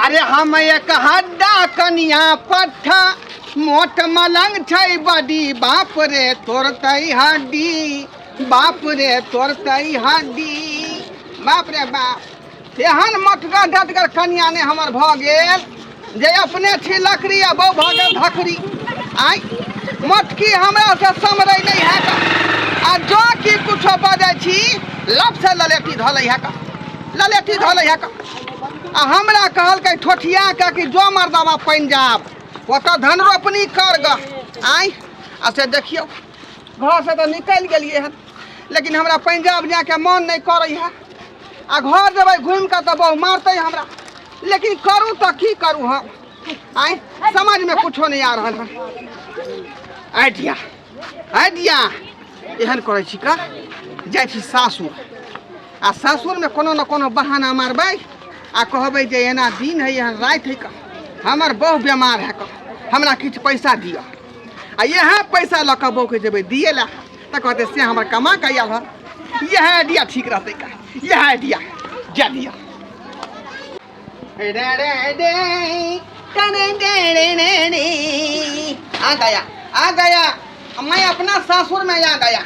अरे हम एक हड्डा कनिया पट्ठा मोट मलंग छै बड़ी बाप रे तोड़तै हड्डी बाप रे तोड़तै हड्डी बाप रे बाप एहन मोटगर डटगर कनिया ने हमर भऽ गेल जे अपने छी लकड़ी आ बहु भऽ गेल धकड़ी आइ मोटकी हमरा से समरै नहीं है का आ जो की कुछो बजै छी लब से ललेटी धलै है का ललेटी धलै है का आ हमरा कहलकै ठोठिया के कि जो मर्दावा पंजाब ओतऽ धन रोपनी कर ग आइ आ से देखियो घर से तो निकल गेलिए हन लेकिन हमरा पंजाब जाके मन नहीं करै है आ घर जेबै घूम के तो बहु मारतै हमरा लेकिन करू तो की करू हम आइ समझ में कुछो नहीं आ रहल है आइडिया एहन करै छी का जाइ छी सासुर आ सासुर में कोनो न कोनो बहाना मारबै आ कहबै जे एना दिन है यहाँ रात है का हमर बहु बीमार है का हमरा किछु पैसा दिअ आ यहाँ पैसा लऽ कऽ बहुके जेबै दिए ला तऽ कहते से हमर कमा के आयल हन यह आइडिया ठीक रहतै का यह आइडिया जा दिया आ गया मैं अपना सासुर में आ गया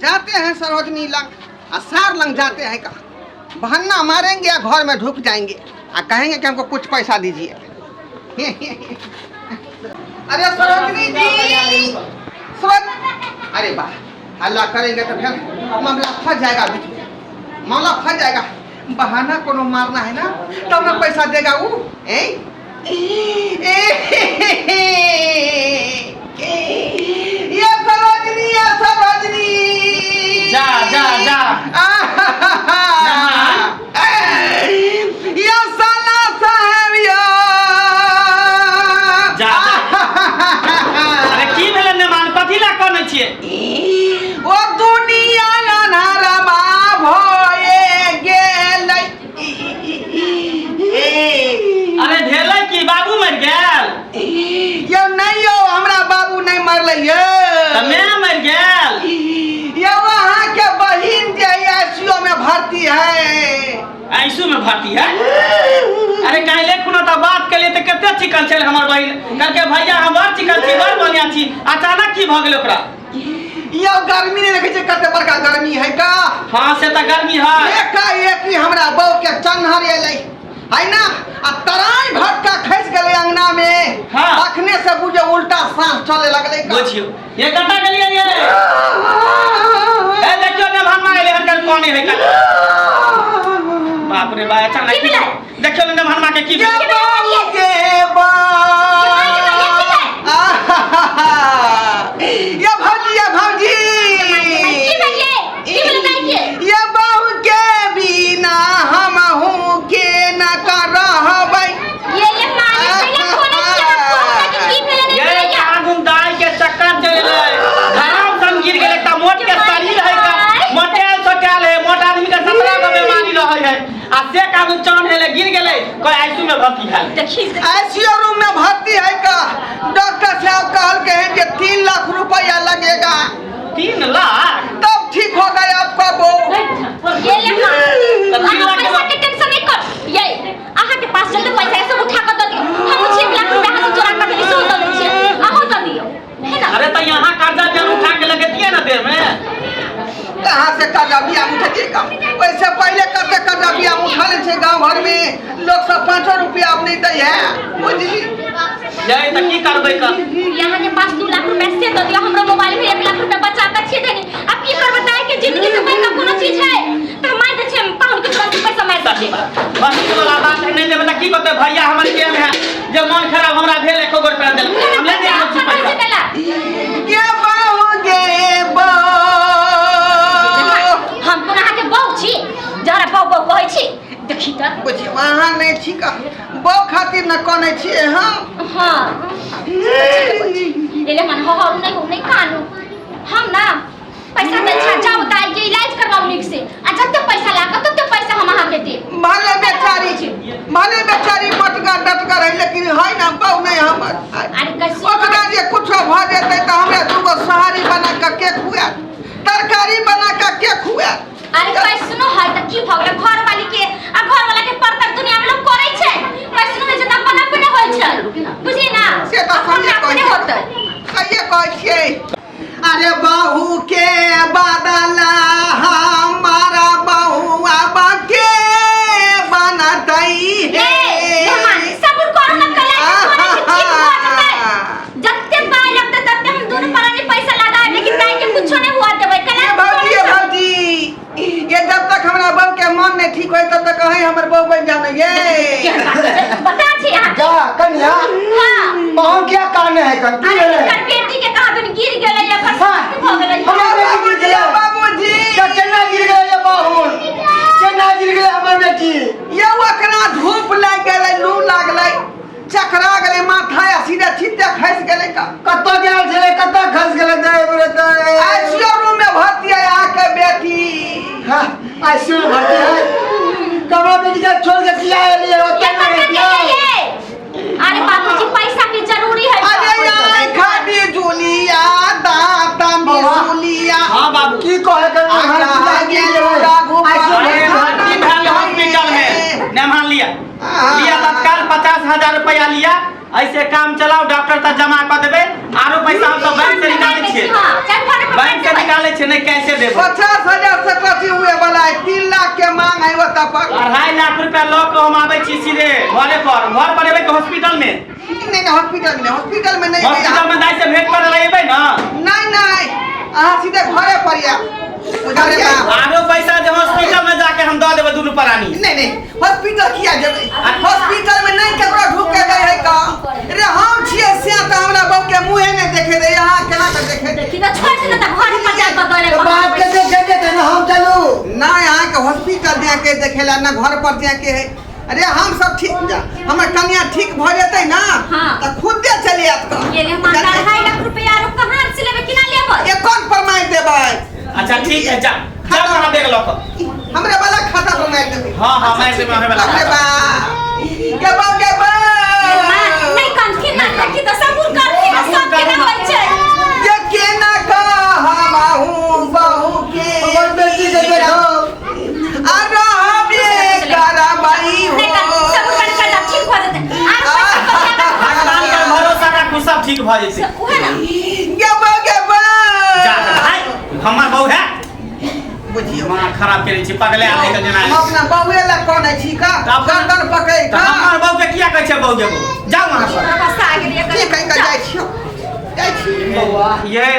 जाते हैं सरोजनी लंग आ सार लंग जाते हैं का बहाना मारेंगे घर में ढुक जाएंगे आ कहेंगे कि हमको कुछ पैसा दीजिए अरे सरोजनी जी अरे वाह हल्ला करेंगे तो फिर मामला फंस जाएगा बीच में मामला फंस जाएगा बहाना कोनो मारना है ना तब ना पैसा देगा वो ये सरोजनी जा जा जा ये साला साहब या जा अरे की भेलै ने मान कथी ला कहै छियै ओ दुनिया अनहरमा भए गेलै अरे भेलै की बाबू मर गेल यौ नहीं यौ हमरा बाबू नहीं मरलै यौ त मैं मर गेल यौ वहाँ के बहिन जे आईसीयू में भर्ती है आईसीयू में भर्ती है अरे काल्हि खुना त बात केलिए त कते चिकन छल हमर बहिन कहलकै भैया हम बड़ चिकन छी बड़ बढ़िया छी अचानक की भ गेल ओकरा यौ गर्मी नहीं देखे कते बड़का गर्मी है का हां से त गर्मी है एकाएक ही हमरा बहू के चन्हर एलै है ना आ तराई भटका खस गेलै अंगना में हाँ। अखने से बुझे उल्टा सांस चले लगलै बुझियो ये कटा गेलिए ये ए देखियो ने भानमा एले हन कल कोनी है का बाप रे बा अचानक देखियो ने भानमा के की के ये भौजी ये बहू के बिना हम हूँ के न कर रहबै ये कागुन दाई के चक्कर चले धाम सन गिर गेले त मोट के शरीर है का मोटेल सोटेल है मोट आदमी के 17 का बीमारी रहै है आ से कागुन चान हेले गिर गेले कोई आईसीयू में भर्ती है आईसीयू रूम में भर्ती है का डॉक्टर साहब कहलके हैं कि 3 लाख रुपया लगेगा 3 लाख तब ठीक हो गया आपका बहू ये ले पैसा के टेंशन नहीं कर ये आहा के पास जल्दी पैसा सब उठा कर दियो हम 6 लाख रुपया हाथ चोरा कर देली सो दे छे आहो दे दियो है ना अरे त यहां कर्जा जन उठा के लगे दिए ना देर में कहाँ से कर्जा बिया उठेगा वैसे पहले करते कर्जा बिया उठा ले छे गांव भर में लोग सब 5 रुपया अब नहीं दे है बुझली जाए त की करबै का यहाँ के पास 2 लाख रुपया से दे दियो हमरो मोबाइल में 1 लाख रुपया बचा के छी देनी अब की कर बताए कि जिंदगी से बड़का कोनो चीज है त मार दे छे पाउंड के तुरंत पैसा मार दे बस वाला बात नहीं देबे त की करते भैया हमर के है जब मन खराब हमरा भेल 1 गो रुपया देल हम ले दे छी पैसा के बहू गे बहू हम कोना के बहू छी जरा बहू कहै छी देखी त बुझी वहाँ नहीं छी का बहू खातिर न कोने छी हम हां ले मन हो नहीं कानू हम ना पैसा दे छा जाओ दाई के इलाज करवाओ निक से आ जब तक पैसा लागा तब तक पैसा हम आहा के दे भले बेचारी मटका डटका रही लेकिन है ना बहू नहीं हमर अरे कैसे ओकरा जे कुछ भ जेतै त हमरा दूगो सहारी बना के खुआ तरकारी बना के खुआ अरे कैसनो है त की भगले घर वाली के आ घर वाला के परतर दुनिया में लोग करे छै ये मेहमान सब्र करो ना कल तोरे से ठीक हो जाते जत्ते पाए लगते तत्ते हम दोनों परानी पैसा लगा लेकिन काहे के कुछ नहीं हुआ देबै कल भौजी ये जब तक हमरा बहू के मन नहीं ठीक होई तब तक कहीं हमर बहू बन जाने ये बता छी यहां जा कन्या हां बहू क्या काने है कर तू अरे कर बेटी के कहां बन गिर गेलै या पर हो गेलै हमर बेटी गिर गया बाबूजी केना गिर गया ये बहू केना गिर गया हमर बेटी ये ओकरा धूप लग गेलै लू लागलै चकरा गेलै माथा या सीधा छिट्टे खस गेलै का कत्तो गेल छले कत्तो खस गेल जाय बोले त आईसीयू रूम में भर्ती है आके बेटी हां आईसीयू में भर्ती है कमरा बेटी के छोड़ के किया लिए होते ये अरे बाबूजी पैसा की जरूरी है अरे यार खादी जुलिया दाता मिसुलिया हां बाबू की कहे कर हॉस्पिटल में नेमान लिया तत्काल 50,000 रुपया लिया ऐसे काम चलाओ डॉक्टर तक जमा कर देबे आरो पैसा हम तो बैंक से निकाले छे बैंक से निकाले छे नहीं कैसे देबे 50,000 से कथी हुए वाला है 3 लाख के मांग है वो तब 2.5 लाख रुपया लो के हम आवे छी सीधे घर पर एबे के हॉस्पिटल में नहीं हॉस्पिटल में नहीं हॉस्पिटल में दाई से भेंट कर लेबे ना नहीं आ सीधे घरे पर या उधर आरो पैसा जे हॉस्पिटल में जाके हम दे देबे दुनु परानी नहीं हॉस्पिटल किया जेबै हॉस्पिटल में नहीं केकरो ढुके गए है का रे हम छिए से त हमरा बहू के मुंहे नहीं देखे दे यहां केना कर देखे देखी ना छोड़ दे त घर पर जा बगले तो बात के देखे थे ना हम चलू ना यहाँ के हॉस्पिटल जाके देखेला ना घर पर जाके है अरे हम सब ठीक जा हमर कन्या ठीक भ जेतै ना त खुद दे चली आत का ये ले हम 2.5 लाख रुपया रो कहां से लेबे किना लेबो ये कौन प्रमाण देबै अच्छा ठीक है जा वहां देख लो हमरे वाला खाता पर मार देबै हां मैं से में वाला अरे बा के बा नहीं कंठी ना की तो सबूर कर के सब के ना होय छै ये केना का हमहु बहू के हमर बेटी के देखो अरे हम ये करबाई हो सबूर कर के ठीक हो जेते भगवान के भरोसा का कुछ सब ठीक भ जैसे ओहे ना के बा जा भाई हमर बहू है बुझियो मां खराब करे छी पगले आले के जना अपना बउए ला कोन है छी का गर्दन पकड़ का हमर बहू के किया कहै छै बहू के जाओ वहां पर बस आ गेलिए ठीक है का जाय छी बउआ ये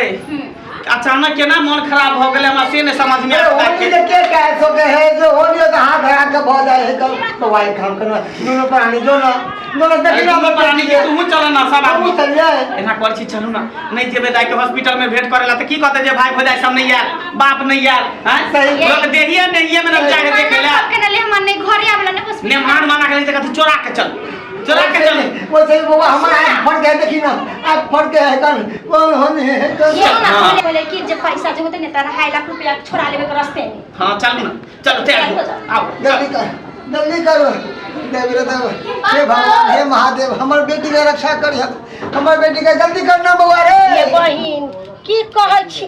अचानक केना मन खराब हो गेले हमरा से ने समझ में आता होली के कह सो के है जो होली तो हाथ धरा के भ जाए है कल तो वाई काम करना दोनों प्राणी जो ना दोनों देखना हम प्राणी के तू चल ना सब आदमी चल जाए एना कर छी चलू ना नहीं जेबे दाई के हॉस्पिटल में भेंट करेला त की कहते जे भाई भौजाई सब नहीं यार बाप नहीं यार हैं सही लोग देहिए नहीं में जाके देखेला के ले हम नहीं घरे आबला ने बस ने मान माना के ले कहते चोरा के चल वो सही बउआ हमारा आँख फट गया देखी ना आँख फट गया है कल कौन होने है ये ना बोले कि जे पैसा जो होते ने 2.5 लाख रुपया छोड़ा लेबे के रास्ते में हां चलू ना चलो तैयार आओ जल्दी करो देवी रे देव हे भगवान हे महादेव हमर बेटी के रक्षा करिय हमर बेटी के जल्दी करना बउआ रे ये बहिन की कहै छी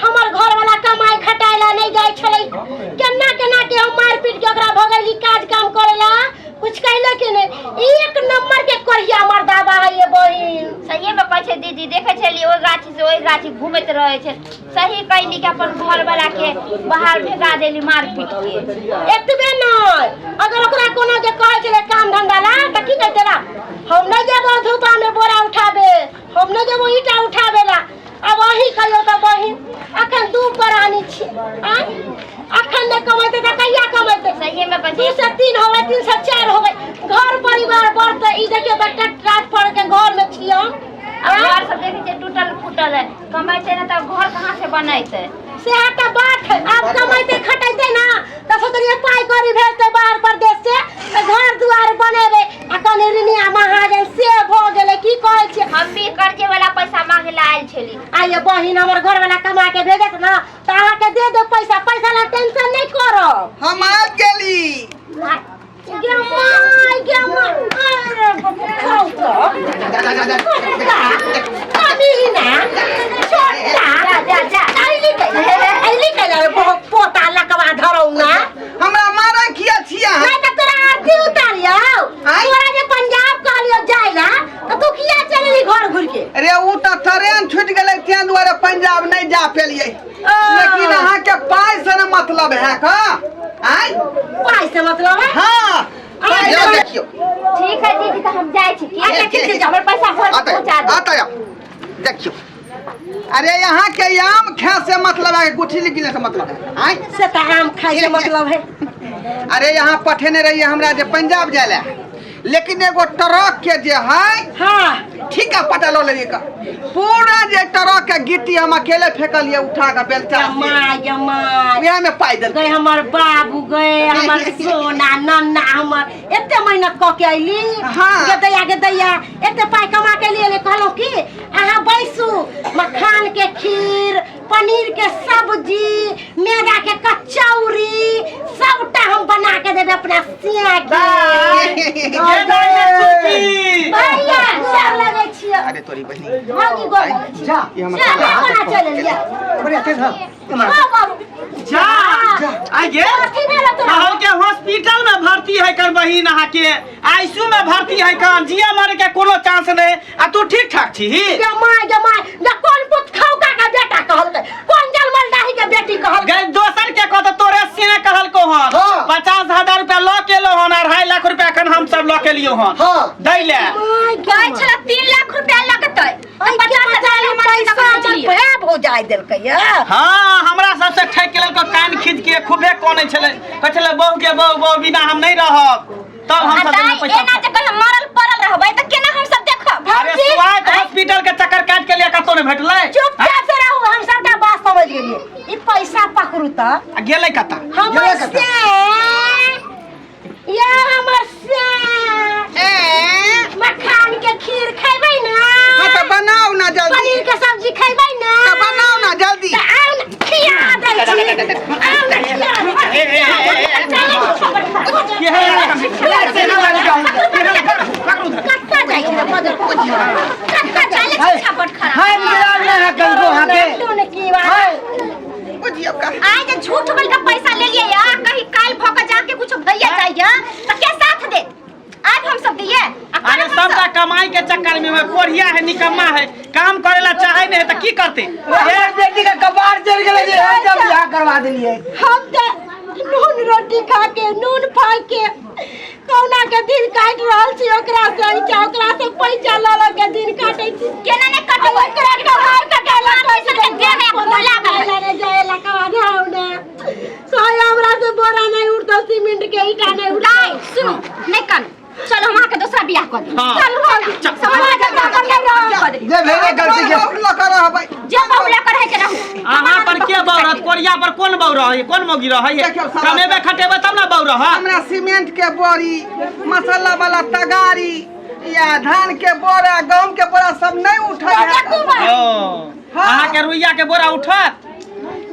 हमर घर वाला कमाई खटाइला नहीं जाय छलै केना के हम मार पीट के ओकरा भगैली काज काम करेला कुछ कहले के नहीं एक नंबर के करिया मर्दा बा है ये बहिन सही में कहै छै दीदी देखे छलिए ओ गाछी से ओई गाछी घुमैत रहे छै सही कहली कि अपन घर वाला के बाहर भेजा देली मार पीट के एतबे नहीं अगर ओकरा कोनो के कहै छले काम धंधा ला त की कहते ला हम नहीं जेबो धूपा में बोरा उठाबे हम नहीं जेबो ईटा उठाबे ला अब वही कहियो त बहिन अखन दू परानी छी अखन ने कमाइते त कहिया कमाइते सही में 2 से 3 होवे 3 से 4 होवे घर परिवार बढ़ते ई देखियो बेटा ट्रांसफर के घर में छियो घर सब देखे छै टूटल फूटल है कमाइते ना त घर कहां से बनैते से हटा बात है आप कमाइते खटाइते ना त सोचलिए पाई करी भेजते बाहर प्रदेश से त घर दुआर बनेबे अखन रिनिया महाजन से भ गेले की कहै छै हम भी कर्जे वाला पैसा मांगे ला आइल छली आइए बहिन हमर घर वाला कमा के भेजत ना त अहाँ के दे दे पैसा ला टेंशन नहीं करो हम आ गेली गमा अरे खाओ तो कभी ना छोटा जा आइली के बहुत पोता लकवा धरौ ना हमरा मारे किया छिया नहीं त तोरा आरती उतारियो तोरा जे पंजाब कहलियो जाइला त तू किया चलली घर घुर के अरे उ त ट्रेन छूट गेलै तें दुआरे पंजाब नहीं जा पेलिए लेकिन अहाँ के पाई से न मतलब है का आई पाई से मतलब है हां ये देखियो ठीक है दीदी तो हम जाए छी ठीक हमर पैसा घर पहुंचा दे आता देखियो अरे यहाँ के आम खाए से मतलब है गुठी गिने से मतलब है आय से तो आम खाए से मतलब है अरे यहाँ पठेने रहिए हमरा जे पंजाब जाए लेकिन एगो ट्रक के जे है हाँ ठीक है पता लो लेके का पूरा जे ट्रक के गिट्टी हम अकेले फेंकलिए उठा के बेलचा जमाई यहां में पाई दे गए हमार बाबू गए हमार सोना नन्ना हमर एते मेहनत क के आइली हाँ। के दैया एते पाई कमा के लिए कहलो कि अहाँ बैसू मखान के खीर पनीर के सब्जी मैदा के कचौरी सबटा हम बना के देबे अपना सिया के भैया सब लगे छियो अरे तोरी बहनी भागी गो जा ये हम जा चल लिया बढ़िया थे हां बाबू जा आगे कहल के हॉस्पिटल में भर्ती है कर बहिन अहा के आईसीयू में भर्ती है कर जिया मरे के कोनो चांस नहीं आ तू ठीक ठाक छी जमाई कौन पुत खाऊ का बेटा कहल कौन जलमल दाही के बेटी कहल गए दोसर के कहत तोरे सिने कहल को हन 50,000 रुपया ल के लो हन 2.5 लाख रुपया अखन हम सब ल के लियो हन दै ले गए छला 3 लाख रुपया लगतै 50,000 हमर पैसा हो जाय देलकै हां हमरा सबसे ठेक के लेल को कान खींच के खूबे कोने छले कहले बहू के बहू बिना हम नहीं रहब तब हम सब में पैसा एना जगह मरल पड़ल रहबै त केना हम सब देखब अरे स्वास्थ्य हॉस्पिटल के चक्कर काट के लिए कतो ने भेटले चुपचाप से रहू हम सबटा बात समझ गेलिए ई पैसा पकड़ू त गेलै कता हमर से या हमर से मखान के खीर खैबै ना हां त बनाओ ना जल्दी पनीर के सब्जी खैबै ना त बनाओ ना जल्दी आओ ना खिया दै छी आओ ना खिया के है से ना वाली जाऊं कत्ता जाइ छै बदर कत्ता चले छी छापट खराब हाय गिरा ना है कल को हां के तू ने की बात बुझियो का आज जे झूठ बोल के पैसा ले लिए या कहीं काल भोक जाके कुछ भैया चाहिए तो के साथ दे आज हम सब दिए अरे सबका कमाई के चक्कर में कोढ़िया है निकम्मा है काम करेला चाहे नहीं तो की करते एक बेटी का कबाड़ चढ़ गेले जे हम जब बियाह करवा देलिए हम त नून रोटी खा के नून फाड़ के कौना के दिन काट रहल छी ओकरा से ओकरा से पैसा ल ल के दिन काटै छी केना ने कटो ओकरा के मार के केला पैसा के दे में बोला गला रे जायला कवा धाउना सोय हमरा से बोरा नहीं उठतो सीमेंट के ईटा नहीं उठाई सुनो नहीं कर चलो हम आके दूसरा बियाह कर दे हाँ। चल समझ जा कर ले रहो जे भेले गलती के ल कर भाई जे बहुला करे के रहू अहाँ पर के बौरत कोरिया पर कौन बौ रह है कौन मोगी रह है कमेबे खटेबे तब ना बौ रह हमरा सीमेंट के बोरी मसाला वाला तगारी या धान के बोरा गहूम के बोरा सब नहीं उठा अहाँ के रुइया के बोरा उठत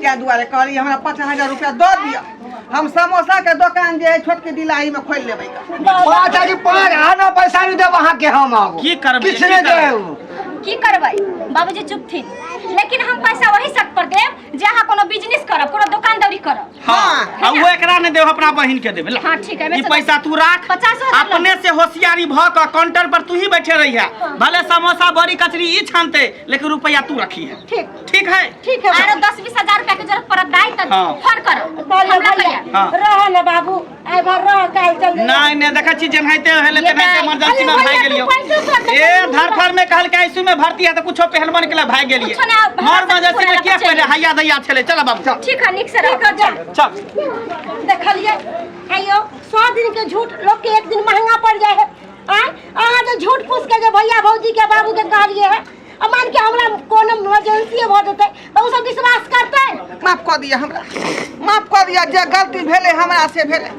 क्या दुआरे कहली हमरा 5,000 रुपया दो दिया हम समोसा के दुकान जे है छोटकी दिलाई में खोल लेबै पाँच आदमी 5,000 पैसा नहीं देब अहाँ के हम आगो की करबै किसने दे की करबै बाबूजी चुप थी लेकिन हम पैसा वही सक पर देब जे अहाँ कोनो बिजनेस करब कोनो दुकानदारी करब हां अब वो एकरा ने देव अपना बहिन के देबे हां ठीक है ई पैसा तू राख 50,000 अपने से होशियारी भ के काउंटर पर तू ही बैठे रही है भले समोसा बड़ी कचरी ई छानते लेकिन रुपया तू रखी है ठीक है आरो 10-20,000 रुपया के जरूरत पड़त दाई त हाँ। फोन करो हमरा कहिया हाँ। रह न बाबू आई भर रह काल चल नहीं नहीं देखा छी जनहाइते हेले तेनाइते इमरजेंसी में भाग गेलियो ए धरफर में कहल के आईसीयू में भर्ती है तो कुछो पहलवान के लिए भाग गेलिए कुछो ना, मर इमरजेंसी में क्या करे हैया दैया चले चल बाबू चल ठीक है निक से रहो चल देखलिए आइयो 100 दिन के झूठ लोग के एक दिन महंगा पड़ जाए है आ तो झूठ फूस के जो भैया भौजी के बाबू के कहलिए है अब मान के हमरा कोनो इमरजेंसी भ जेते तो सब विश्वास करते माफ कर दिया हमरा माफ कर दिया जे गलती भेले हमरा से भेले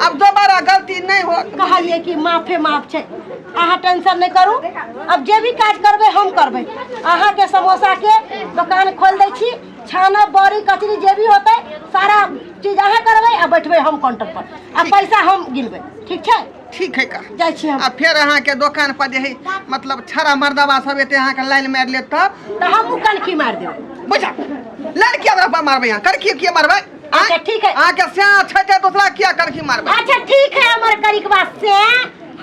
अब दोबारा गलती नहीं हो कहलिए कि माफे माफ छे अहाँ टेंशन नहीं करू अब जे भी काज करबे हम करबे अहाँ के समोसा के दुकान खोल दै छी छाना बड़ी कचरी जे भी होते सारा चीज अहाँ करबे आ बैठबे हम काउंटर पर आ पैसा हम गिनबे ठीक छै ठीक है का जाय छी हम अब फिर अहाँ के दुकान पर जे है मतलब छरा मर्दवा सब एते अहाँ के लाइन मार ले तब तो हम कनखी मार देब बुझा लड़किया तरफ मारबे यहाँ करखी के मारबे अच्छा ठीक है अहाँ के से छते दूसरा क्या करखी मारबे अच्छा ठीक है हमर करिकवा से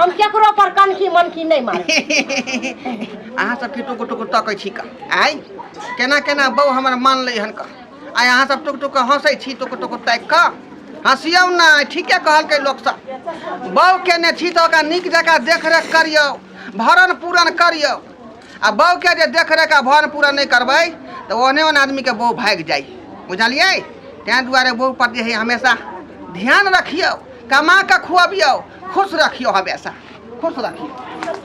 हम केकरो पर कनखी मनखी नहीं मार अहाँ सब के टुक टुक तकै छी का आई केना केना बहु हमर मान ले हन का आय अहाँ सब टुक टुक हंसै छी टुक टुक ताक का हंसियौ ना, ठीके कहलकै लोक सब। बहू केने छी तो ओकरा नीक जकाँ देख रेख करियौ, भरण पूरण करियौ। आ बहू के जे देख रेख आ भरण पूरण नहीं करबै तो ओने ओने आदमी के बहू भाग जाई, बुझलियै। तैं दुआरे बहू पर जे है हमेशा ध्यान रखियौ, कमा के खुआबियौ, खुश रखियौ, हमेशा खुश रखियौ।